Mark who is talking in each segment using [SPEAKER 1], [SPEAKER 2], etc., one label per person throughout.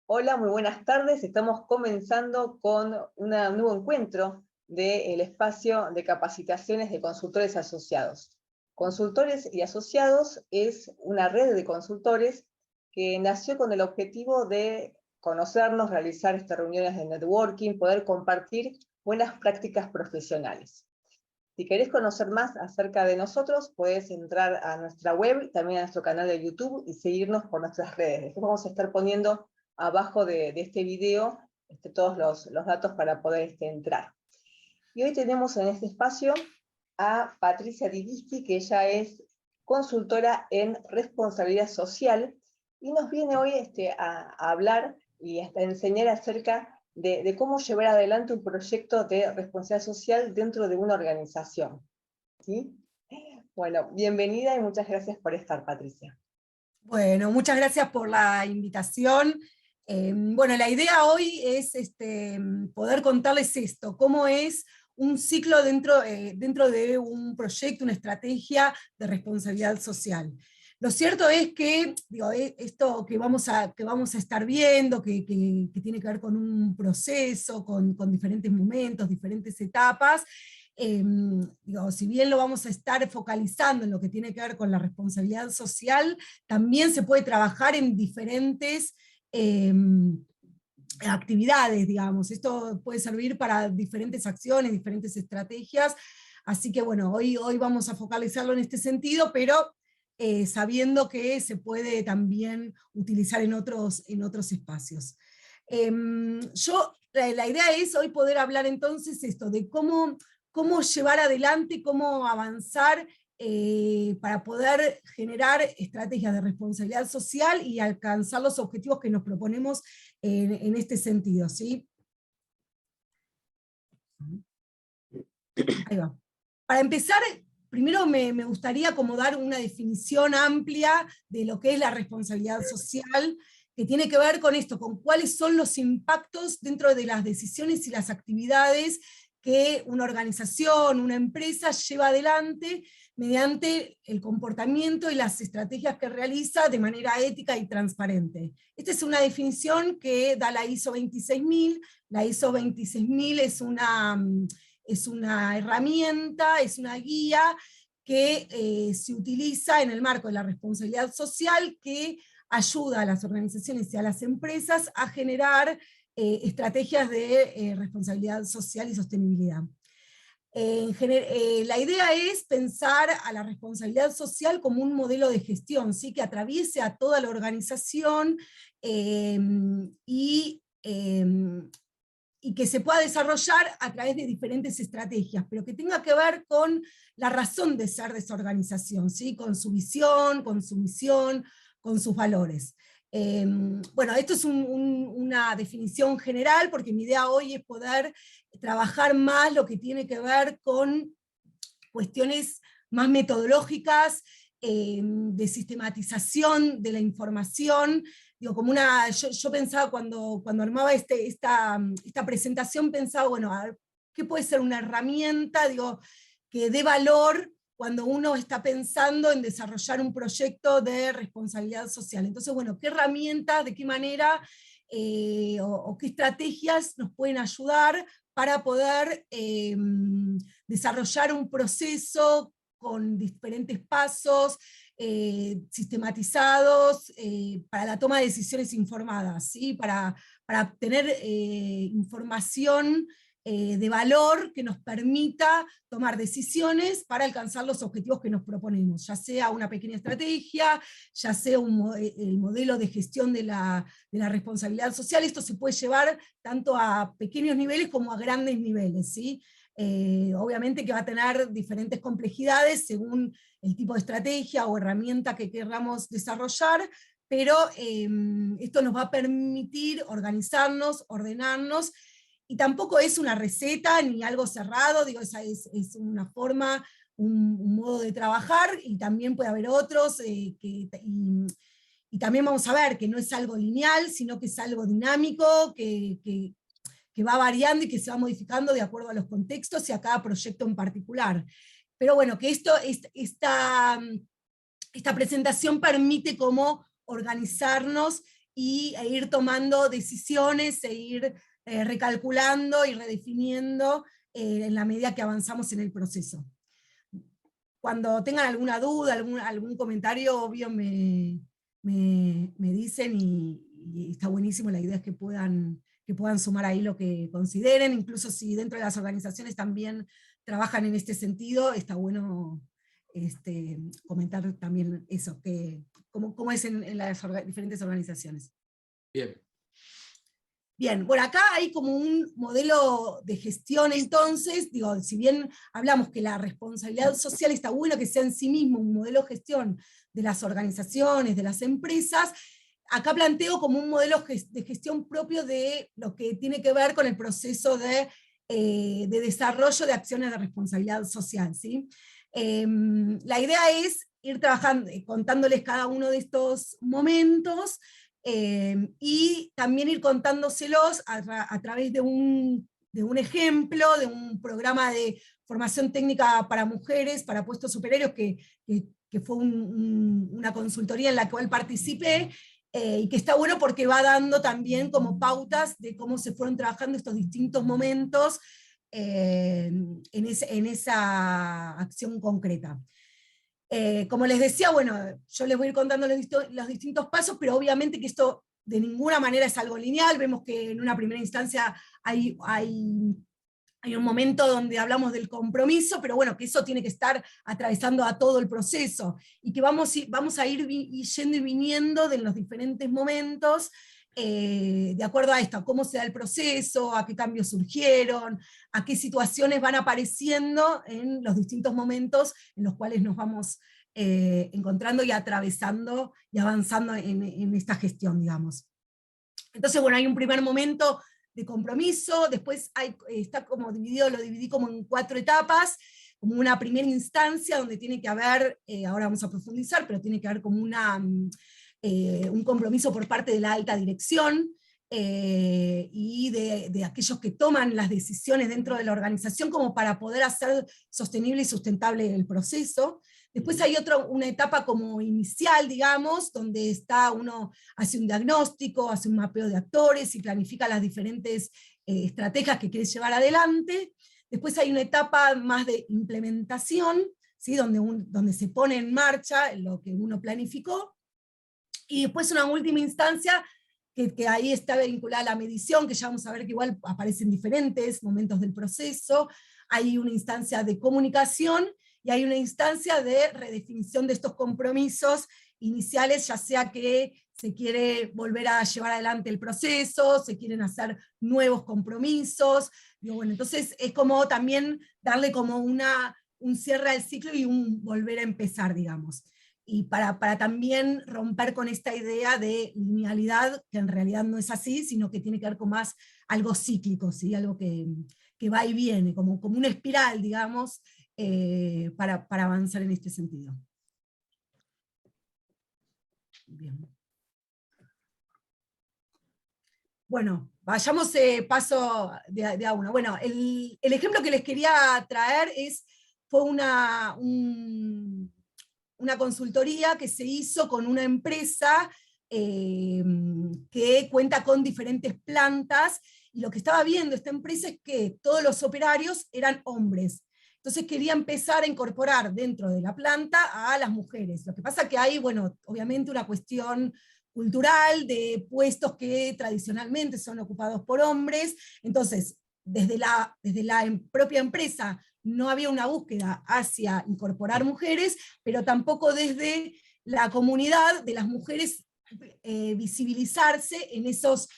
[SPEAKER 1] Hola, muy buenas tardes. Estamos comenzando con un nuevo encuentro del espacio de capacitaciones de consultores asociados. Consultores y Asociados es una red de consultores que nació con el objetivo de conocernos, realizar estas reuniones de networking, poder compartir buenas prácticas profesionales. Si querés conocer más acerca de nosotros, puedes entrar a nuestra web, también a nuestro canal de YouTube y seguirnos por nuestras redes. Después vamos a estar poniendo abajo de este video todos los datos para poder entrar. Y hoy tenemos en este espacio a Patricia Divisti, que ella es consultora en responsabilidad social, y nos viene hoy a hablar y a enseñar acerca de cómo llevar adelante un proyecto de responsabilidad social dentro de una organización. ¿Sí? Bueno, bienvenida y muchas gracias por estar, Patricia.
[SPEAKER 2] Bueno, muchas gracias por la invitación. Bueno, la idea hoy es poder contarles esto, cómo es un ciclo dentro de un proyecto, una estrategia de responsabilidad social. Lo cierto es que digo, esto que vamos a estar viendo, que tiene que ver con un proceso, con diferentes momentos, diferentes etapas, digo, si bien lo vamos a estar focalizando en lo que tiene que ver con la responsabilidad social, también se puede trabajar en diferentes actividades, digamos. Esto puede servir para diferentes acciones, diferentes estrategias. Así que bueno, hoy vamos a focalizarlo en este sentido, pero sabiendo que se puede también utilizar en otros espacios. La idea es hoy poder hablar entonces esto, de cómo llevar adelante, cómo avanzar para poder generar estrategias de responsabilidad social y alcanzar los objetivos que nos proponemos en este sentido, ¿sí? Ahí va. Para empezar, primero me gustaría como dar una definición amplia de lo que es la responsabilidad social, que tiene que ver con esto, con cuáles son los impactos dentro de las decisiones y las actividades que una organización, una empresa lleva adelante mediante el comportamiento y las estrategias que realiza de manera ética y transparente. Esta es una definición que da la ISO 26000. La ISO 26000 es una herramienta, es una guía que se utiliza en el marco de la responsabilidad social, que ayuda a las organizaciones y a las empresas a generar estrategias de responsabilidad social y sostenibilidad. La idea es pensar a la responsabilidad social como un modelo de gestión, ¿sí? Que atraviese a toda la organización y que se pueda desarrollar a través de diferentes estrategias, pero que tenga que ver con la razón de ser de esa organización, ¿sí? Con su visión, con su misión, con sus valores. Bueno, esto es una definición general, porque mi idea hoy es poder trabajar más lo que tiene que ver con cuestiones más metodológicas, de sistematización de la información. Digo, como yo pensaba cuando armaba esta presentación, pensaba, bueno, a ver, ¿qué puede ser una herramienta, digo, que dé valor cuando uno está pensando en desarrollar un proyecto de responsabilidad social? Entonces, bueno, ¿qué herramientas, de qué manera o qué estrategias nos pueden ayudar para poder desarrollar un proceso con diferentes pasos sistematizados para la toma de decisiones informadas, ¿sí? Para obtener información de valor que nos permita tomar decisiones para alcanzar los objetivos que nos proponemos, ya sea una pequeña estrategia, ya sea el modelo de gestión de la responsabilidad social. Esto se puede llevar tanto a pequeños niveles como a grandes niveles, ¿sí? Obviamente que va a tener diferentes complejidades según el tipo de estrategia o herramienta que queramos desarrollar, pero esto nos va a permitir organizarnos, ordenarnos, y tampoco es una receta ni algo cerrado, digo, esa es una forma, un modo de trabajar, y también puede haber otros, y también vamos a ver que no es algo lineal, sino que es algo dinámico, que va variando y que se va modificando de acuerdo a los contextos y a cada proyecto en particular. Pero bueno, que esta presentación permite cómo organizarnos e ir tomando decisiones, e ir recalculando y redefiniendo en la medida que avanzamos en el proceso. Cuando tengan alguna duda, algún comentario, obvio me dicen, y está buenísimo, la idea es que puedan sumar ahí lo que consideren, incluso si dentro de las organizaciones también trabajan en este sentido, está bueno comentar también eso, cómo es en las diferentes organizaciones.
[SPEAKER 3] Bien.
[SPEAKER 2] Bien, bueno, acá hay como un modelo de gestión entonces, digo, si bien hablamos que la responsabilidad social está bueno que sea en sí mismo un modelo de gestión de las organizaciones, de las empresas, acá planteo como un modelo de gestión propio de lo que tiene que ver con el proceso de desarrollo de acciones de responsabilidad social, ¿sí? La idea es ir trabajando, contándoles cada uno de estos momentos, y también ir contándoselos a través de un ejemplo, de un programa de formación técnica para mujeres, para puestos superiores, que fue una consultoría en la cual participé, y que está bueno porque va dando también como pautas de cómo se fueron trabajando estos distintos momentos en esa acción concreta. Como les decía, bueno, yo les voy a ir contando los distintos pasos, pero obviamente que esto de ninguna manera es algo lineal. Vemos que en una primera instancia hay un momento donde hablamos del compromiso, pero bueno, que eso tiene que estar atravesando a todo el proceso, y que vamos a ir yendo y viniendo de los diferentes momentos, de acuerdo a esto, a cómo se da el proceso, a qué cambios surgieron, a qué situaciones van apareciendo en los distintos momentos en los cuales nos vamos encontrando y atravesando y avanzando en esta gestión, digamos. Entonces, bueno, hay un primer momento de compromiso, después está como dividido, lo dividí como en 4 etapas, como una primera instancia donde tiene que haber, ahora vamos a profundizar, pero tiene que haber como un compromiso por parte de la alta dirección, y de aquellos que toman las decisiones dentro de la organización, como para poder hacer sostenible y sustentable el proceso. Después hay una etapa como inicial, digamos, donde uno hace un diagnóstico, hace un mapeo de actores y planifica las diferentes estrategias que quiere llevar adelante. Después hay una etapa más de implementación, ¿sí? donde se pone en marcha lo que uno planificó. Y después una última instancia, que ahí está vinculada a la medición, que ya vamos a ver que igual aparecen diferentes momentos del proceso. Hay una instancia de comunicación, y hay una instancia de redefinición de estos compromisos iniciales, ya sea que se quiere volver a llevar adelante el proceso, se quieren hacer nuevos compromisos. Digo, bueno, entonces es como también darle como un cierre al ciclo y un volver a empezar, digamos. Y para también romper con esta idea de linealidad, que en realidad no es así, sino que tiene que ver con más algo cíclico, ¿sí? Algo que va y viene, como una espiral, digamos, para avanzar en este sentido. Bien. Bueno, vayamos paso de a uno. Bueno, el ejemplo que les quería traer fue una consultoría que se hizo con una empresa que cuenta con diferentes plantas, y lo que estaba viendo esta empresa es que todos los operarios eran hombres. Entonces quería empezar a incorporar dentro de la planta a las mujeres. Lo que pasa que hay, bueno, obviamente una cuestión cultural de puestos que tradicionalmente son ocupados por hombres. Entonces, desde la propia empresa no había una búsqueda hacia incorporar mujeres, pero tampoco desde la comunidad de las mujeres visibilizarse en esos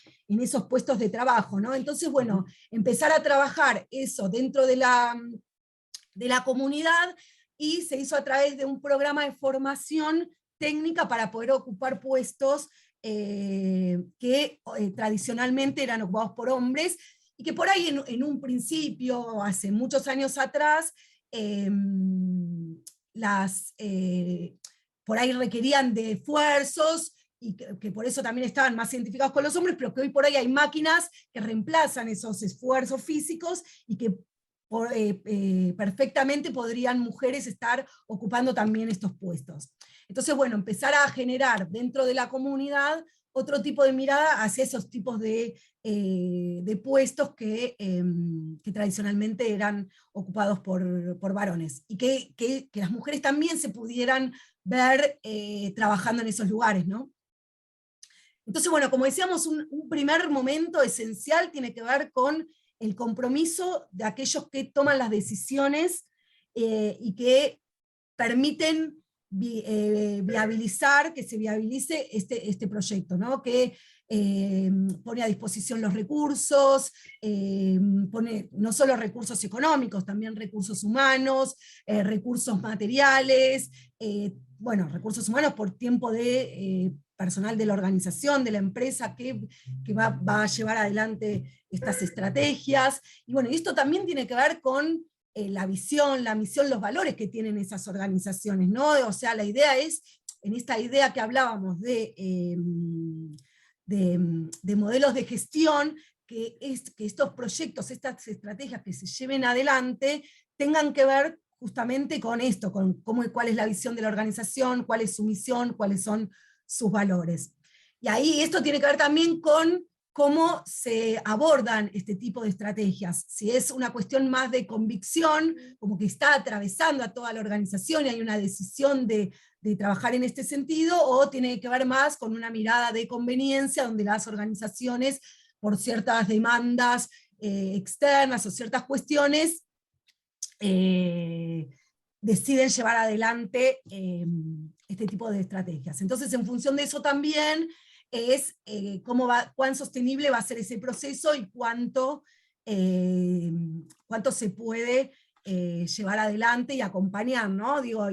[SPEAKER 2] puestos de trabajo, ¿no? Entonces, bueno, empezar a trabajar eso dentro de la comunidad, y se hizo a través de un programa de formación técnica para poder ocupar puestos que tradicionalmente eran ocupados por hombres, y que por ahí en un principio, hace muchos años atrás, por ahí requerían de esfuerzos, y que por eso también estaban más identificados con los hombres, pero que hoy por ahí hay máquinas que reemplazan esos esfuerzos físicos, y que perfectamente podrían mujeres estar ocupando también estos puestos. Entonces, bueno, empezar a generar dentro de la comunidad otro tipo de mirada hacia esos tipos de puestos que tradicionalmente eran ocupados por varones, y que las mujeres también se pudieran ver trabajando en esos lugares, ¿no? Entonces, bueno, como decíamos, un primer momento esencial tiene que ver con el compromiso de aquellos que toman las decisiones y que permiten viabilizar, que se viabilice este proyecto, ¿no? Que pone a disposición los recursos, pone no solo recursos económicos, también recursos humanos, recursos materiales, bueno, recursos humanos por tiempo de personal de la organización, de la empresa que va a llevar adelante estas estrategias. Y bueno, esto también tiene que ver con la visión, la misión, los valores que tienen esas organizaciones, ¿no? O sea, la idea es, en esta idea que hablábamos de modelos de gestión, que estos proyectos, estas estrategias que se lleven adelante, tengan que ver justamente con esto, con cuál es la visión de la organización, cuál es su misión, cuáles son sus valores. Y ahí esto tiene que ver también con cómo se abordan este tipo de estrategias. Si es una cuestión más de convicción, como que está atravesando a toda la organización y hay una decisión de trabajar en este sentido, o tiene que ver más con una mirada de conveniencia, donde las organizaciones, por ciertas demandas externas o ciertas cuestiones, deciden llevar adelante este tipo de estrategias. Entonces, en función de eso también es cuán sostenible va a ser ese proceso y cuánto se puede llevar adelante y acompañar, ¿no? Digo,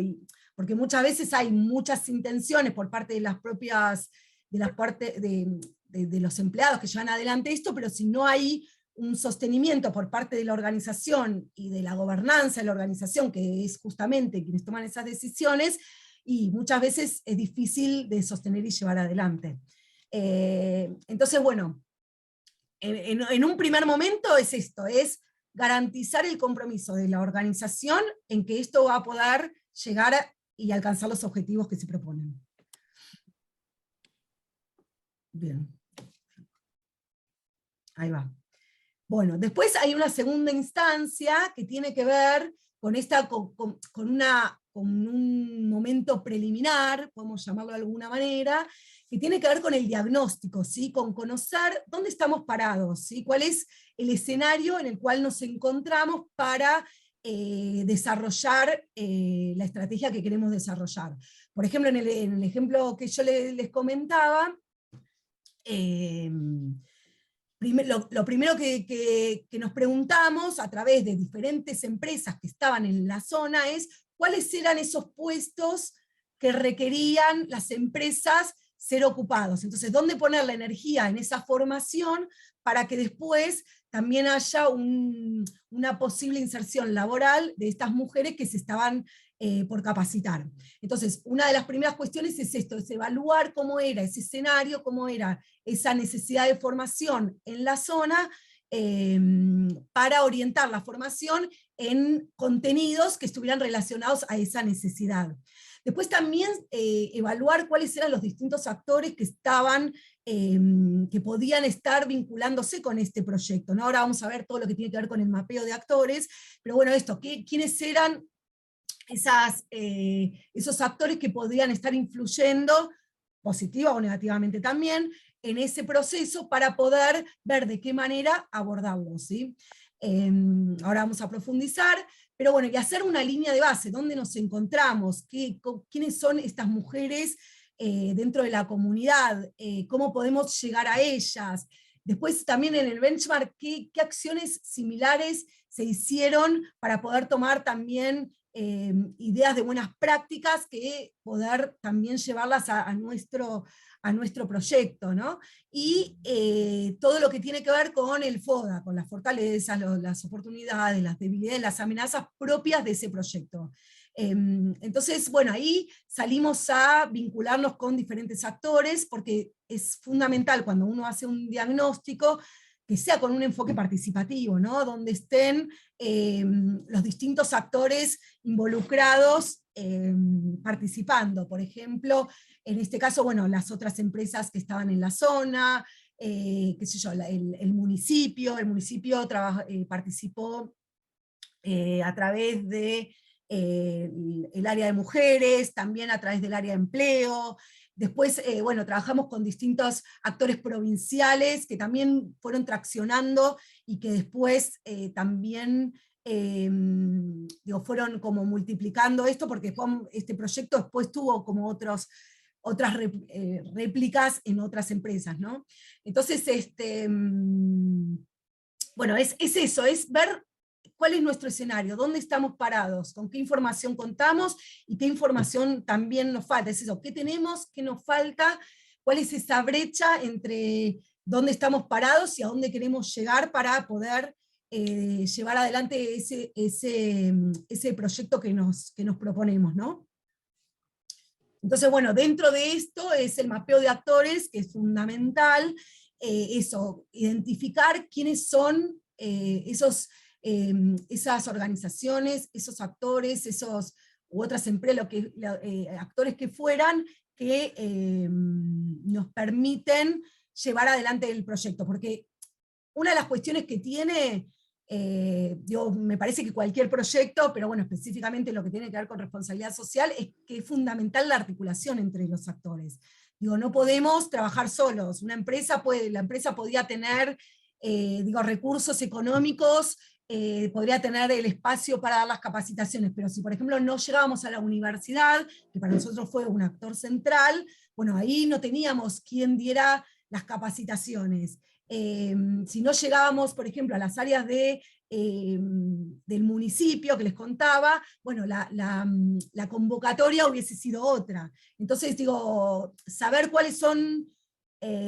[SPEAKER 2] porque muchas veces hay muchas intenciones por parte de las propias, de los empleados que llevan adelante esto, pero si no hay un sostenimiento por parte de la organización y de la gobernanza de la organización, que es justamente quienes toman esas decisiones, y muchas veces es difícil de sostener y llevar adelante. Entonces, bueno, en un primer momento es esto, es garantizar el compromiso de la organización en que esto va a poder llegar y alcanzar los objetivos que se proponen. Bien. Ahí va. Bueno, después hay una segunda instancia que tiene que ver con un momento preliminar, podemos llamarlo de alguna manera, que tiene que ver con el diagnóstico, ¿sí? Con conocer dónde estamos parados, ¿sí? Cuál es el escenario en el cual nos encontramos para desarrollar la estrategia que queremos desarrollar. Por ejemplo, en el ejemplo que yo les comentaba, lo primero que nos preguntamos a través de diferentes empresas que estaban en la zona es cuáles eran esos puestos que requerían las empresas ser ocupados. Entonces, ¿dónde poner la energía en esa formación para que después también haya una posible inserción laboral de estas mujeres que se estaban por capacitar? Entonces, una de las primeras cuestiones es esto, es evaluar cómo era ese escenario, cómo era esa necesidad de formación en la zona, para orientar la formación en contenidos que estuvieran relacionados a esa necesidad. Después también evaluar cuáles eran los distintos actores que estaban, que podían estar vinculándose con este proyecto, ¿no? Ahora vamos a ver todo lo que tiene que ver con el mapeo de actores, pero bueno, quiénes eran esos actores que podrían estar influyendo, positiva o negativamente también, en ese proceso para poder ver de qué manera abordarlo, ¿sí? Ahora vamos a profundizar, pero bueno, y hacer una línea de base, dónde nos encontramos, quiénes son estas mujeres dentro de la comunidad, cómo podemos llegar a ellas. Después también en el benchmark, qué acciones similares se hicieron para poder tomar también ideas de buenas prácticas que poder también llevarlas a nuestro proyecto, ¿no? Y todo lo que tiene que ver con el FODA, con las fortalezas, las oportunidades, las debilidades, las amenazas propias de ese proyecto. Entonces, bueno, ahí salimos a vincularnos con diferentes actores, porque es fundamental cuando uno hace un diagnóstico que sea con un enfoque participativo, ¿no? Donde estén los distintos actores involucrados participando. Por ejemplo, en este caso, bueno, las otras empresas que estaban en la zona, qué sé yo, el municipio participó a través de el área de mujeres, también a través del área de empleo. Después, bueno, trabajamos con distintos actores provinciales que también fueron traccionando y que después también fueron como multiplicando esto, porque este proyecto después tuvo como otras réplicas en otras empresas, ¿no? Entonces, bueno, es eso, es ver cuál es nuestro escenario, dónde estamos parados, con qué información contamos y qué información también nos falta. Es eso, qué tenemos, qué nos falta, cuál es esa brecha entre dónde estamos parados y a dónde queremos llegar para poder llevar adelante ese proyecto que nos proponemos, ¿no? Entonces, bueno, dentro de esto es el mapeo de actores, que es fundamental, eso, identificar quiénes son esas organizaciones, esos actores, u otras empresas, actores que fueran, que nos permiten llevar adelante el proyecto, porque una de las cuestiones que tiene, me parece que cualquier proyecto, pero bueno, específicamente lo que tiene que ver con responsabilidad social, es que es fundamental la articulación entre los actores. No podemos trabajar solos. La empresa podía tener recursos económicos, podría tener el espacio para dar las capacitaciones, pero si por ejemplo no llegábamos a la universidad, que para nosotros fue un actor central, bueno, ahí no teníamos quien diera las capacitaciones. Si no llegábamos, por ejemplo, a las áreas del municipio que les contaba, bueno, la convocatoria hubiese sido otra. Entonces, saber cuáles son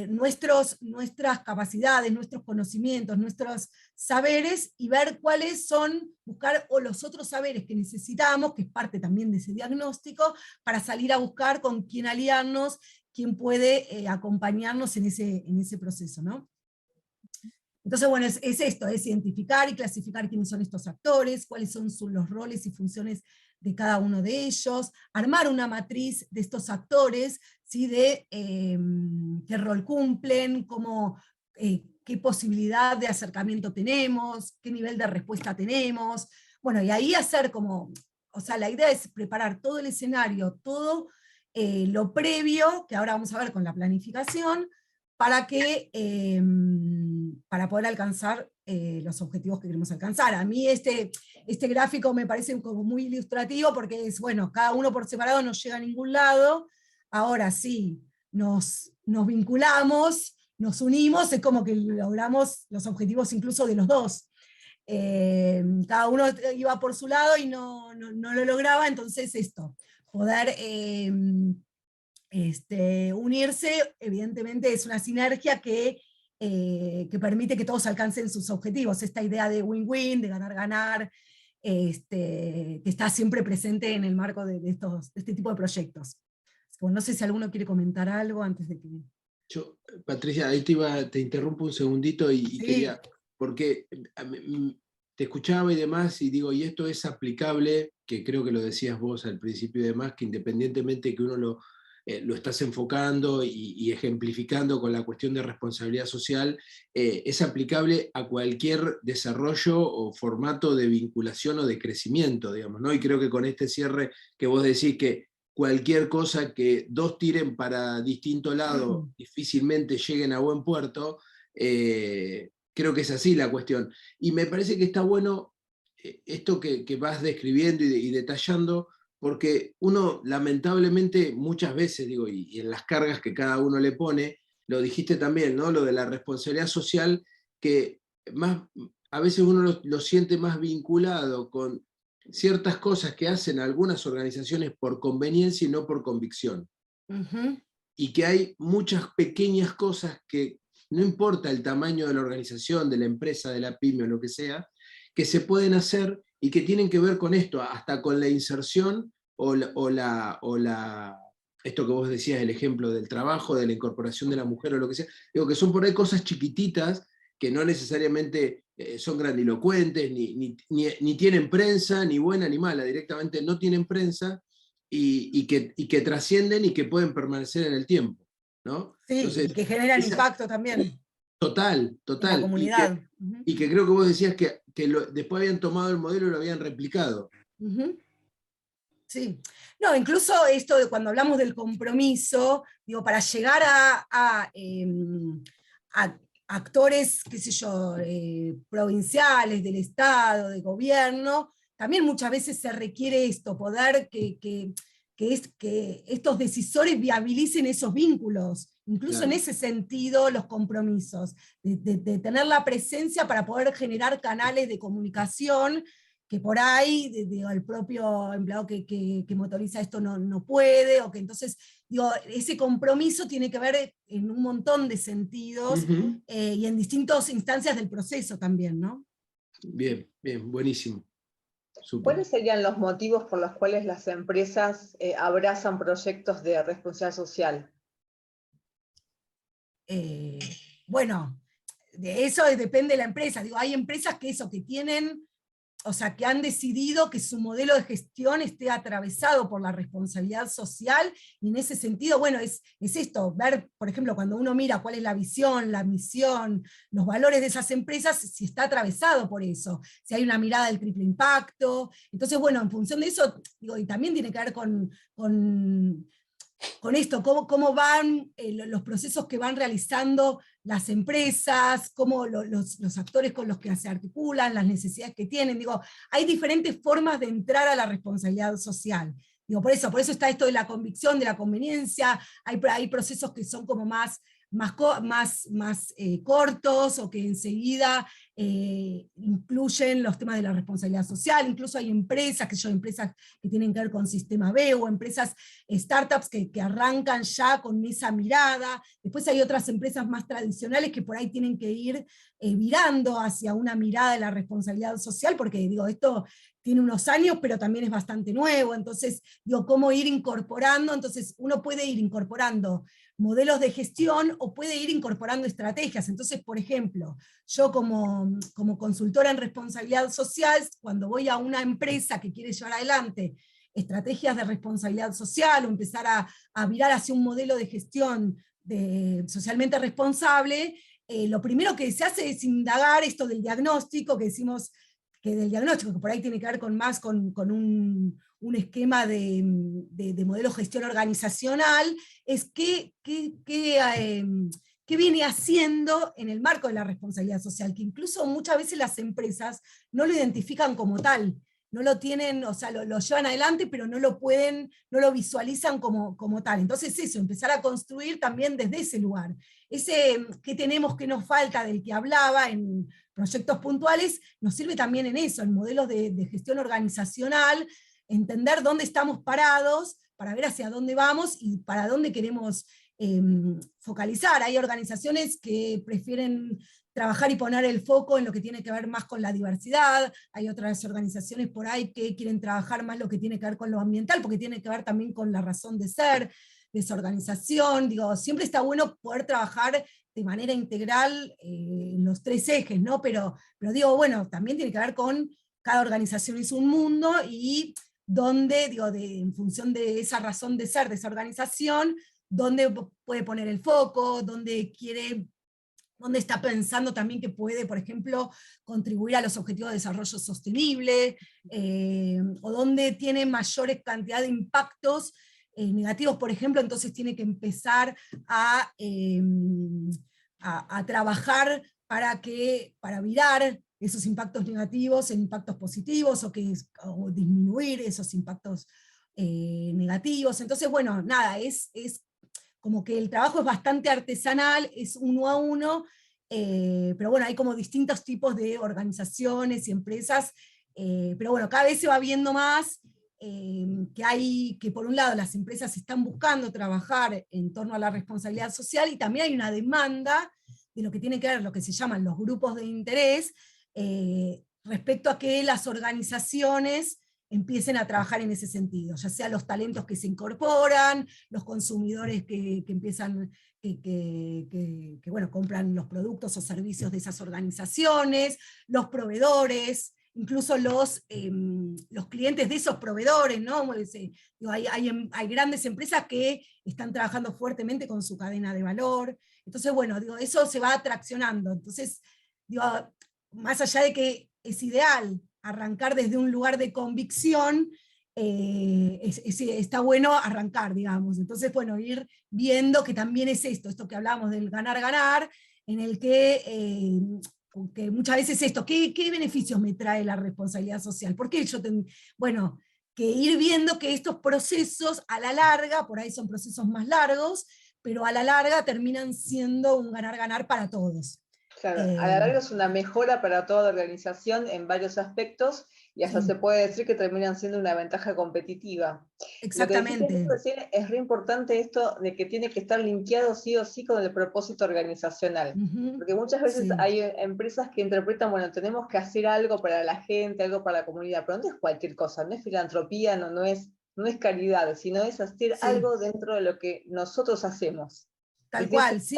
[SPEAKER 2] nuestras capacidades, nuestros conocimientos, nuestros saberes, y ver cuáles son, buscar los otros saberes que necesitamos, que es parte también de ese diagnóstico, para salir a buscar con quién aliarnos, quién puede acompañarnos en ese proceso, ¿no? Entonces, bueno, es esto, es identificar y clasificar quiénes son estos actores, cuáles son los roles y funciones de cada uno de ellos, armar una matriz de estos actores, ¿sí? De qué rol cumplen, qué posibilidad de acercamiento tenemos, qué nivel de respuesta tenemos. Bueno, y ahí hacer la idea es preparar todo el escenario, todo lo previo, que ahora vamos a ver con la planificación, para poder alcanzar los objetivos que queremos alcanzar. A mí este gráfico me parece como muy ilustrativo, porque es, bueno, cada uno por separado no llega a ningún lado. Ahora sí, nos vinculamos, nos unimos, es como que logramos los objetivos incluso de los dos. Cada uno iba por su lado y no lo lograba, entonces poder unirse, evidentemente es una sinergia que permite que todos alcancen sus objetivos. Esta idea de win-win, de ganar-ganar, que está siempre presente en el marco de este tipo de proyectos. No sé si alguno quiere comentar algo antes de que...
[SPEAKER 3] Yo, Patricia, ahí te interrumpo un segundito y
[SPEAKER 2] Sí.
[SPEAKER 3] quería, porque te escuchaba y demás, y digo, y esto es aplicable, que creo que lo decías vos al principio y demás, que independientemente que uno lo estás enfocando y ejemplificando con la cuestión de responsabilidad social, es aplicable a cualquier desarrollo o formato de vinculación o de crecimiento, digamos, ¿no? Y creo que con este cierre que vos decís que cualquier cosa que dos tiren para distinto lado difícilmente lleguen a buen puerto, creo que es así la cuestión. Y me parece que está bueno esto que vas describiendo y detallando, porque uno lamentablemente muchas veces, digo, y en las cargas que cada uno le pone, lo dijiste también, ¿no? Lo de la responsabilidad social, que a veces uno lo siente más vinculado con ciertas cosas que hacen algunas organizaciones por conveniencia y no por convicción.
[SPEAKER 2] Uh-huh.
[SPEAKER 3] Y que hay muchas pequeñas cosas que, no importa el tamaño de la organización, de la empresa, de la pyme o lo que sea, que se pueden hacer y que tienen que ver con esto, hasta con la inserción esto que vos decías, el ejemplo del trabajo, de la incorporación de la mujer o lo que sea, digo que son por ahí cosas chiquititas que no necesariamente son grandilocuentes, ni tienen prensa, ni buena ni mala, directamente no tienen prensa, y que trascienden y que pueden permanecer en el tiempo, ¿no?
[SPEAKER 2] Sí,
[SPEAKER 3] Entonces,
[SPEAKER 2] y que generan impacto también
[SPEAKER 3] total,
[SPEAKER 2] en la comunidad.
[SPEAKER 3] y que creo que vos decías que después habían tomado el modelo y lo habían replicado.
[SPEAKER 2] Sí. No, incluso esto de cuando hablamos del compromiso, digo, para llegar a actores, qué sé yo, provinciales, del Estado, de gobierno, también muchas veces se requiere esto, poder que estos decisores viabilicen esos vínculos, incluso en
[SPEAKER 3] Claro.
[SPEAKER 2] ese sentido los compromisos, de tener la presencia para poder generar canales de comunicación que por ahí el propio empleado que motoriza esto no puede, o que entonces, digo, ese compromiso tiene que ver en un montón de sentidos y en distintas instancias del proceso también, ¿no?
[SPEAKER 3] Bien, bien, buenísimo. Súper.
[SPEAKER 1] ¿Cuáles serían los motivos por los cuales las empresas abrazan proyectos de responsabilidad social?
[SPEAKER 2] Bueno, de eso depende de la empresa. Digo, hay empresas que tienen, o sea, que han decidido que su modelo de gestión esté atravesado por la responsabilidad social, y en ese sentido, bueno, es esto, ver, por ejemplo, cuando uno mira cuál es la visión, la misión, los valores de esas empresas, si está atravesado por eso, si hay una mirada del triple impacto. Entonces, bueno, en función de eso, digo, y también tiene que ver con esto, cómo van los procesos que van realizando las empresas, cómo los actores con los que se articulan, las necesidades que tienen. Digo, hay diferentes formas de entrar a la responsabilidad social. Digo, por eso está esto de la convicción, de la conveniencia, hay procesos que son como más cortos, o que enseguida incluyen los temas de la responsabilidad social. Incluso hay empresas que tienen que ver con sistema B, o empresas, startups que arrancan ya con esa mirada. Después hay otras empresas más tradicionales que por ahí tienen que ir virando hacia una mirada de la responsabilidad social, porque digo, esto tiene unos años, pero también es bastante nuevo. Entonces, digo, cómo ir incorporando. Entonces, uno puede ir incorporando modelos de gestión o puede ir incorporando estrategias. Entonces, por ejemplo, yo como consultora en responsabilidad social, cuando voy a una empresa que quiere llevar adelante estrategias de responsabilidad social, o empezar a virar hacia un modelo de gestión socialmente responsable, lo primero que se hace es indagar esto del diagnóstico, que decimos que del diagnóstico, que por ahí tiene que ver con un esquema de modelo de gestión organizacional, es qué viene haciendo en el marco de la responsabilidad social, que incluso muchas veces las empresas no lo identifican como tal, no lo tienen, o sea, lo llevan adelante, pero no lo visualizan como tal. Entonces eso, empezar a construir también desde ese lugar. ¿Qué tenemos que nos falta del que hablaba en proyectos puntuales? Nos sirve también en eso, en modelos de gestión organizacional, entender dónde estamos parados, para ver hacia dónde vamos y para dónde queremos focalizar. Hay organizaciones que prefieren trabajar y poner el foco en lo que tiene que ver más con la diversidad, hay otras organizaciones por ahí que quieren trabajar más lo que tiene que ver con lo ambiental, porque tiene que ver también con la razón de ser de esa organización. Digo, siempre está bueno poder trabajar de manera integral en los tres ejes, ¿no? Pero digo, bueno, también tiene que ver con cada organización es un mundo, y donde, digo, en función de esa razón de ser de esa organización, dónde puede poner el foco, dónde está pensando también que puede, por ejemplo, contribuir a los objetivos de desarrollo sostenible, o dónde tiene mayores cantidad de impactos negativos, por ejemplo. Entonces tiene que empezar a trabajar para virar esos impactos negativos en impactos positivos, o disminuir esos impactos negativos. Entonces, bueno, nada, es como que el trabajo es bastante artesanal, es uno a uno, pero bueno, hay como distintos tipos de organizaciones y empresas, pero bueno, cada vez se va viendo más que por un lado las empresas están buscando trabajar en torno a la responsabilidad social, y también hay una demanda de lo que tiene que ver lo que se llaman los grupos de interés, respecto a que las organizaciones empiecen a trabajar en ese sentido, ya sea los talentos que se incorporan, los consumidores que empiezan, bueno, compran los productos o servicios de esas organizaciones, los proveedores, incluso los clientes de esos proveedores, ¿no? Hay grandes empresas que están trabajando fuertemente con su cadena de valor. Entonces, bueno, eso se va atraccionando. Entonces, más allá de que es ideal arrancar desde un lugar de convicción, está bueno arrancar, digamos. Entonces, bueno, ir viendo que también es esto que hablábamos del ganar-ganar, en el que muchas veces ¿qué beneficios me trae la responsabilidad social? ¿Por qué bueno, que ir viendo que estos procesos a la larga, por ahí son procesos más largos, pero a la larga terminan siendo un ganar-ganar para todos.
[SPEAKER 1] Claro, a la larga es una mejora para toda la organización en varios aspectos, y hasta
[SPEAKER 2] Sí.
[SPEAKER 1] se puede decir que terminan siendo una ventaja competitiva.
[SPEAKER 2] Exactamente.
[SPEAKER 1] Lo que dijiste recién es re importante esto de que tiene que estar linkeado sí o sí con el propósito organizacional. Porque muchas veces
[SPEAKER 2] Sí.
[SPEAKER 1] hay empresas que interpretan, bueno, tenemos que hacer algo para la gente, algo para la comunidad, pero no es cualquier cosa, no es filantropía, no es caridad, sino es hacer algo dentro de lo que nosotros hacemos.
[SPEAKER 2] Tal
[SPEAKER 1] ¿Viste?
[SPEAKER 2] cual, sí.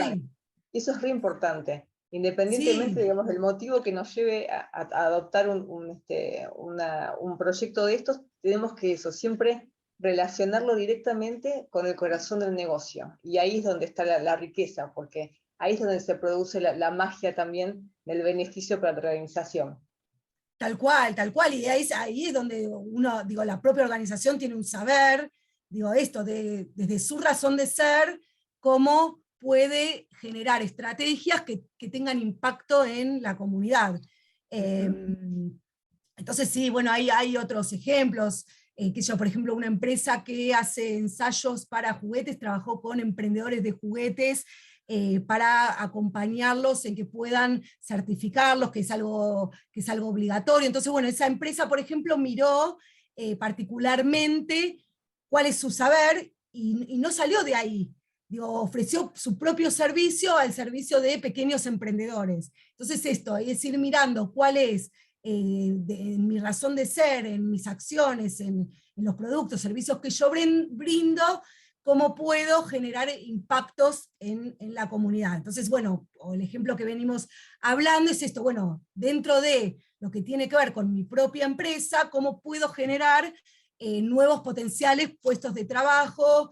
[SPEAKER 1] Eso es re importante. Independientemente,
[SPEAKER 2] Sí.
[SPEAKER 1] digamos, del motivo que nos lleve a adoptar un proyecto de estos, tenemos que eso, siempre relacionarlo directamente con el corazón del negocio. Y ahí es donde está la riqueza, porque ahí es donde se produce la magia también del beneficio para la organización.
[SPEAKER 2] Tal cual, y ahí es donde uno, la propia organización tiene un saber, desde su razón de ser, cómo puede generar estrategias que tengan impacto en la comunidad. Entonces sí, bueno, hay otros ejemplos, por ejemplo, una empresa que hace ensayos para juguetes, trabajó con emprendedores de juguetes, para acompañarlos en que puedan certificarlos, que es algo obligatorio. Entonces, bueno, esa empresa, por ejemplo, miró particularmente cuál es su saber, y no salió de ahí. Ofreció su propio servicio al servicio de pequeños emprendedores. Entonces es ir mirando cuál es, en mi razón de ser, en mis acciones, en los productos, servicios que yo brindo, cómo puedo generar impactos en la comunidad. Entonces, bueno, el ejemplo que venimos hablando es esto, bueno, dentro de lo que tiene que ver con mi propia empresa, cómo puedo generar nuevos potenciales puestos de trabajo,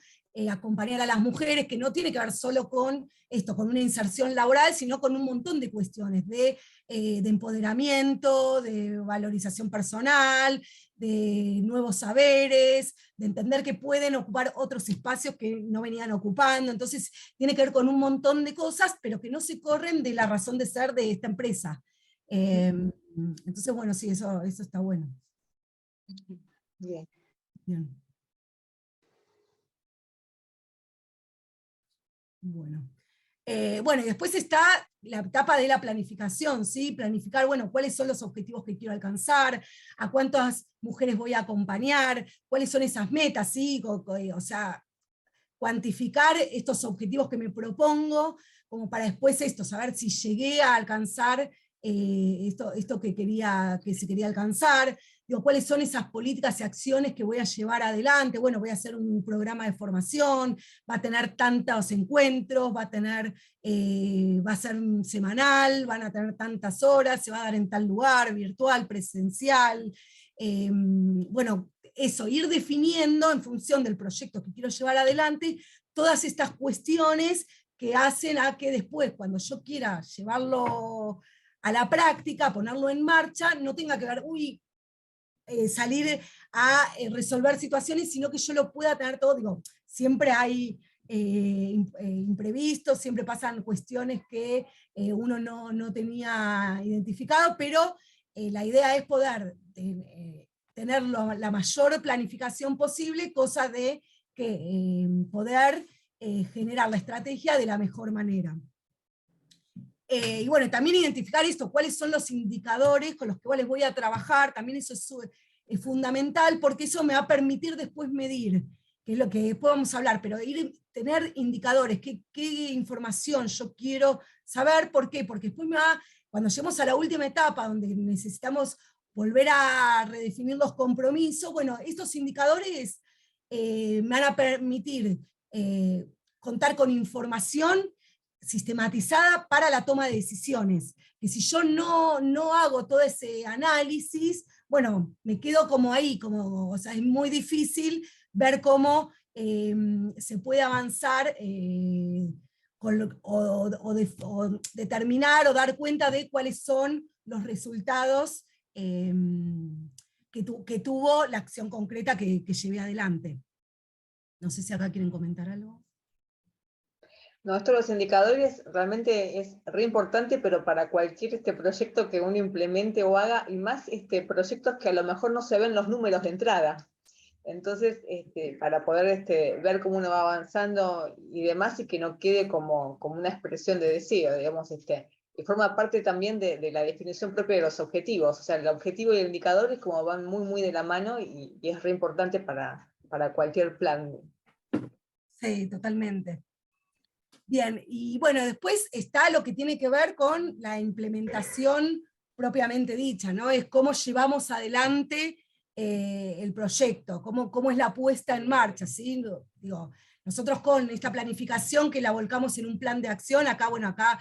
[SPEAKER 2] acompañar a las mujeres, que no tiene que ver solo con esto, con una inserción laboral, sino con un montón de cuestiones de empoderamiento, de valorización personal, de nuevos saberes, de entender que pueden ocupar otros espacios que no venían ocupando. Entonces tiene que ver con un montón de cosas, pero que no se corren de la razón de ser de esta empresa. Entonces, bueno, sí, eso está bueno.
[SPEAKER 1] Bien.
[SPEAKER 2] Bien. Bueno. Bueno, y después está la etapa de la planificación, ¿sí? Planificar, bueno, cuáles son los objetivos que quiero alcanzar, a cuántas mujeres voy a acompañar, cuáles son esas metas, ¿sí? O sea, cuantificar estos objetivos que me propongo, como para después saber si llegué a alcanzar esto que se quería alcanzar. Cuáles son esas políticas y acciones que voy a llevar adelante. Bueno, voy a hacer un programa de formación, va a tener tantos encuentros, va a ser semanal, van a tener tantas horas, se va a dar en tal lugar, virtual, presencial. Bueno, eso, ir definiendo en función del proyecto que quiero llevar adelante, todas estas cuestiones que hacen a que después, cuando yo quiera llevarlo a la práctica, ponerlo en marcha, no tenga que ver, salir a resolver situaciones, sino que yo lo pueda tener todo. Siempre hay imprevistos, siempre pasan cuestiones que uno no tenía identificado, pero la idea es poder tener la mayor planificación posible, cosa de que poder generar la estrategia de la mejor manera. Y bueno, también identificar esto, cuáles son los indicadores con los cuales voy a trabajar, también eso es fundamental, porque eso me va a permitir después medir, que es lo que después vamos a hablar, pero tener indicadores, qué información yo quiero saber. ¿Por qué? Porque después cuando lleguemos a la última etapa, donde necesitamos volver a redefinir los compromisos, bueno, estos indicadores me van a permitir contar con información sistematizada para la toma de decisiones. Que si yo no hago todo ese análisis, bueno, me quedo como ahí, o sea, es muy difícil ver cómo se puede avanzar o determinar o dar cuenta de cuáles son los resultados que tuvo la acción concreta que llevé adelante. No sé si acá quieren comentar algo.
[SPEAKER 1] No, esto de los indicadores realmente es re importante, pero para cualquier proyecto que uno implemente o haga, y más proyectos que a lo mejor no se ven los números de entrada. Entonces, para poder ver cómo uno va avanzando y demás, y que no quede como una expresión de deseo, digamos, y forma parte también de la definición propia de los objetivos. O sea, el objetivo y el indicador es como van muy, muy de la mano, y es re importante para cualquier plan.
[SPEAKER 2] Sí, totalmente. Bien, y bueno, después está lo que tiene que ver con la implementación propiamente dicha, ¿no? Es cómo llevamos adelante el proyecto, cómo es la puesta en marcha, ¿sí? Digo, nosotros con esta planificación que la volcamos en un plan de acción, acá, bueno, acá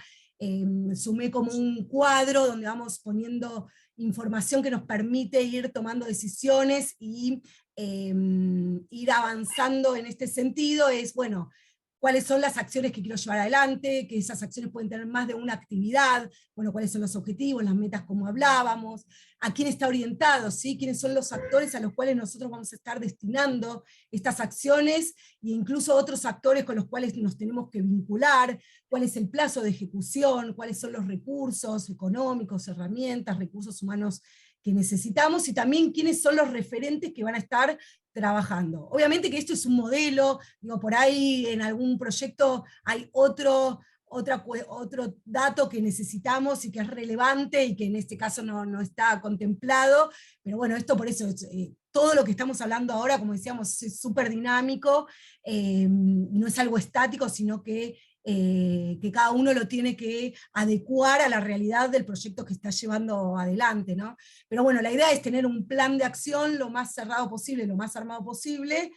[SPEAKER 2] sumé como un cuadro donde vamos poniendo información que nos permite ir tomando decisiones y ir avanzando en este sentido, es, bueno, cuáles son las acciones que quiero llevar adelante, que esas acciones pueden tener más de una actividad, bueno, cuáles son los objetivos, las metas como hablábamos, a quién está orientado, ¿sí? Quiénes son los actores a los cuales nosotros vamos a estar destinando estas acciones, e incluso otros actores con los cuales nos tenemos que vincular, cuál es el plazo de ejecución, cuáles son los recursos económicos, herramientas, recursos humanos que necesitamos, y también quiénes son los referentes que van a estar trabajando. Obviamente que esto es un modelo, digo, por ahí en algún proyecto hay otro dato que necesitamos y que es relevante y que en este caso no está contemplado, pero bueno, esto por eso, todo lo que estamos hablando ahora, como decíamos, es súper dinámico, no es algo estático, sino que cada uno lo tiene que adecuar a la realidad del proyecto que está llevando adelante, ¿no? Pero bueno, la idea es tener un plan de acción lo más cerrado posible, lo más armado posible,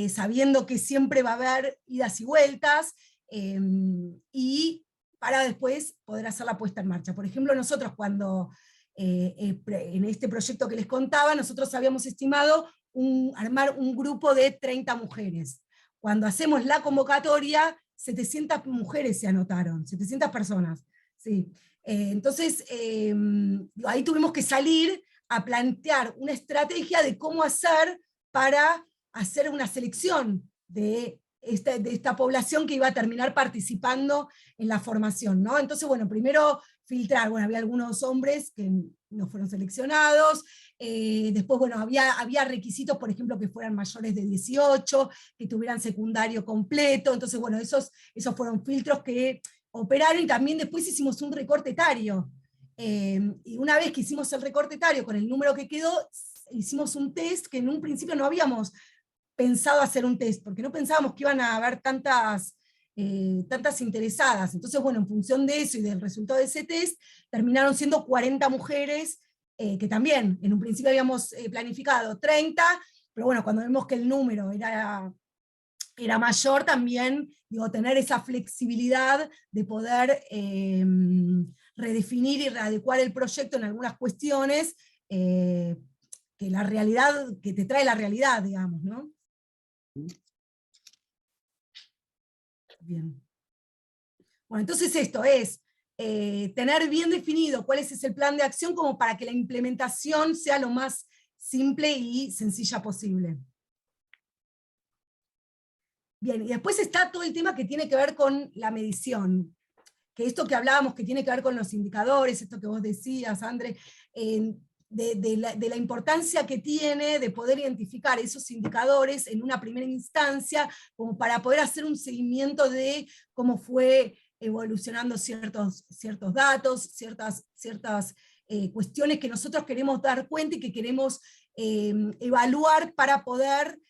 [SPEAKER 2] sabiendo que siempre va a haber idas y vueltas, y para después poder hacer la puesta en marcha. Por ejemplo, nosotros cuando en este proyecto que les contaba, nosotros habíamos estimado armar un grupo de 30 mujeres. Cuando hacemos la convocatoria, 700 mujeres se anotaron, 700 personas. Sí. Entonces, ahí tuvimos que salir a plantear una estrategia de cómo hacer para hacer una selección de esta población que iba a terminar participando en la formación, ¿no? Entonces, bueno, primero filtrar, bueno, había algunos hombres que no fueron seleccionados, después, bueno, había requisitos, por ejemplo, que fueran mayores de 18, que tuvieran secundario completo, entonces, bueno, esos fueron filtros que operaron, y también después hicimos un recorte etario, y una vez que hicimos el recorte etario con el número que quedó, hicimos un test que en un principio no habíamos pensado hacer un test, porque no pensábamos que iban a haber tantas interesadas. Entonces, bueno, en función de eso y del resultado de ese test, terminaron siendo 40 mujeres, que también en un principio habíamos planificado 30, pero bueno, cuando vimos que el número era mayor, también, digo, tener esa flexibilidad de poder redefinir y readecuar el proyecto en algunas cuestiones, que la realidad, que te trae la realidad, digamos, ¿no? Bien. Bueno, entonces esto es tener bien definido cuál es el plan de acción, como para que la implementación sea lo más simple y sencilla posible. Bien, y después está todo el tema que tiene que ver con la medición, que esto que hablábamos que tiene que ver con los indicadores, esto que vos decías, André, de la importancia que tiene de poder identificar esos indicadores en una primera instancia, como para poder hacer un seguimiento de cómo fue evolucionando ciertos datos, ciertas cuestiones que nosotros queremos dar cuenta y que queremos evaluar para poder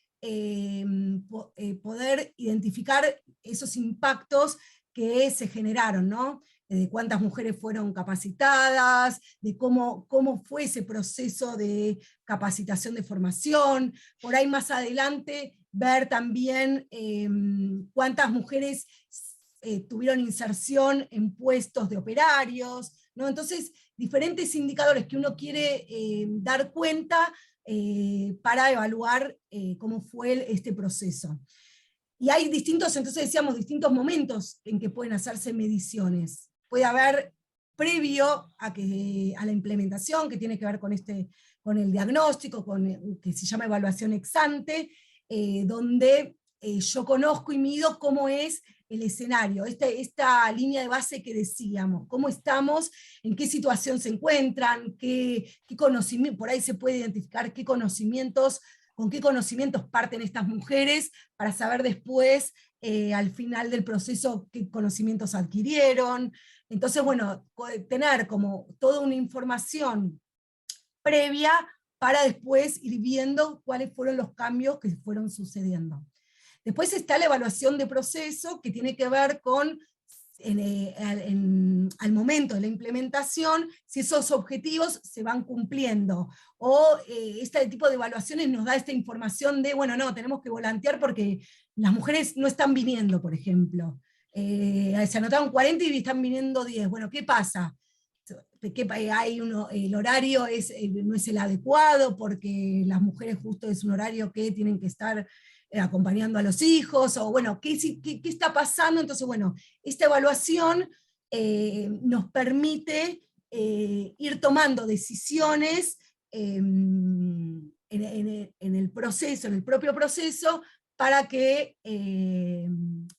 [SPEAKER 2] identificar esos impactos que se generaron, ¿no? De cuántas mujeres fueron capacitadas, de cómo fue ese proceso de capacitación de formación, por ahí más adelante ver también cuántas mujeres tuvieron inserción en puestos de operarios, ¿no? Entonces, diferentes indicadores que uno quiere dar cuenta para evaluar cómo fue este proceso. Y hay distintos, entonces decíamos, distintos momentos en que pueden hacerse mediciones. Puede haber previo a la implementación, que tiene que ver con el diagnóstico, que se llama evaluación ex ante, donde yo conozco y mido cómo es el escenario, esta línea de base que decíamos, cómo estamos, en qué situación se encuentran, qué conocimiento, por ahí se puede identificar con qué conocimientos parten estas mujeres, para saber después, al final del proceso, qué conocimientos adquirieron. Entonces, bueno, tener como toda una información previa para después ir viendo cuáles fueron los cambios que fueron sucediendo. Después está la evaluación de proceso, que tiene que ver con, al momento de la implementación, si esos objetivos se van cumpliendo. O este tipo de evaluaciones nos da esta información de, bueno, no, tenemos que volantear porque las mujeres no están viniendo, por ejemplo. Se anotaron 40 y están viniendo 10. Bueno, ¿qué pasa? El horario no es el adecuado, porque las mujeres justo es un horario que tienen que estar acompañando a los hijos, o bueno, ¿qué está pasando? Entonces, bueno, esta evaluación nos permite ir tomando decisiones en el proceso, en el propio proceso, para que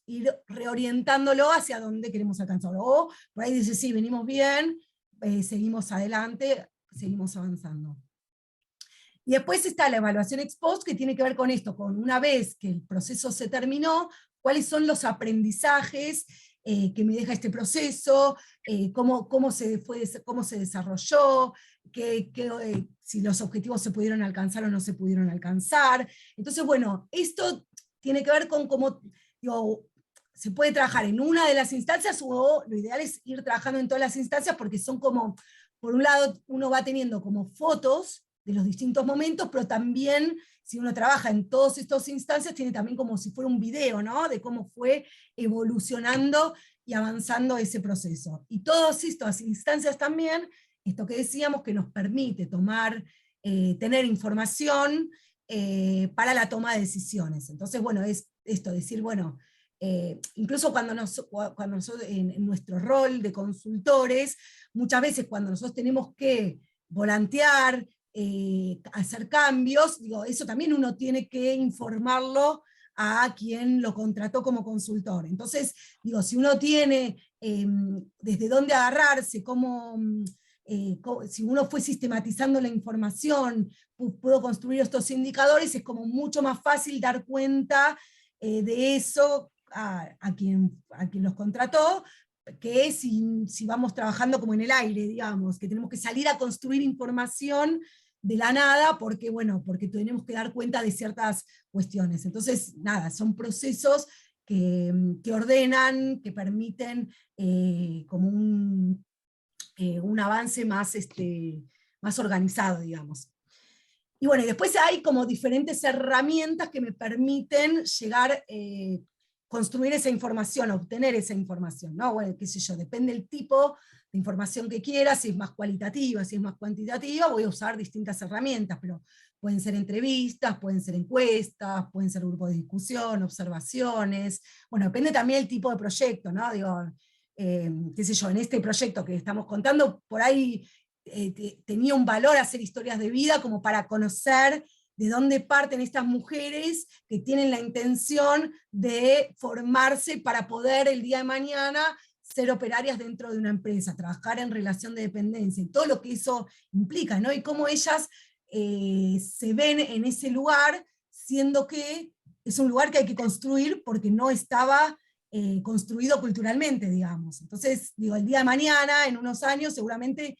[SPEAKER 2] ir reorientándolo hacia donde queremos alcanzarlo. O por ahí dice, sí, venimos bien, seguimos adelante, seguimos avanzando. Y después está la evaluación ex post, que tiene que ver con esto, con una vez que el proceso se terminó, cuáles son los aprendizajes que me deja este proceso, cómo se desarrolló, si los objetivos se pudieron alcanzar o no se pudieron alcanzar. Entonces, bueno, esto tiene que ver con cómo, digo, se puede trabajar en una de las instancias, o lo ideal es ir trabajando en todas las instancias, porque son como, por un lado, uno va teniendo como fotos de los distintos momentos, pero también, si uno trabaja en todas estas instancias, tiene también como si fuera un video, ¿no? De cómo fue evolucionando y avanzando ese proceso. Y todas estas instancias también, esto que decíamos, que nos permite tener información para la toma de decisiones. Entonces, bueno, es esto, decir, bueno, incluso cuando nosotros en nuestro rol de consultores, muchas veces cuando nosotros tenemos que volantear, hacer cambios, digo, eso también uno tiene que informarlo a quien lo contrató como consultor. Entonces, digo, si uno tiene desde dónde agarrarse, si uno fue sistematizando la información, pudo construir estos indicadores, es como mucho más fácil dar cuenta de eso a quien los contrató, que si vamos trabajando como en el aire, digamos, que tenemos que salir a construir información de la nada, porque tenemos que dar cuenta de ciertas cuestiones. Entonces, nada, son procesos que ordenan, que permiten como un avance más organizado, digamos. Y bueno, y después hay como diferentes herramientas que me permiten llegar, construir esa información, obtener esa información, ¿no? Bueno, qué sé yo, depende del tipo de información que quiera, si es más cualitativa, si es más cuantitativa, voy a usar distintas herramientas, pero pueden ser entrevistas, pueden ser encuestas, pueden ser grupos de discusión, observaciones, bueno, depende también del tipo de proyecto, ¿no? Digo, qué sé yo, en este proyecto que estamos contando, por ahí tenía un valor hacer historias de vida como para conocer de dónde parten estas mujeres que tienen la intención de formarse para poder el día de mañana ser operarias dentro de una empresa, trabajar en relación de dependencia, y todo lo que eso implica, ¿no? Y cómo ellas se ven en ese lugar, siendo que es un lugar que hay que construir porque no estaba construido culturalmente, digamos. Entonces, digo, el día de mañana, en unos años, seguramente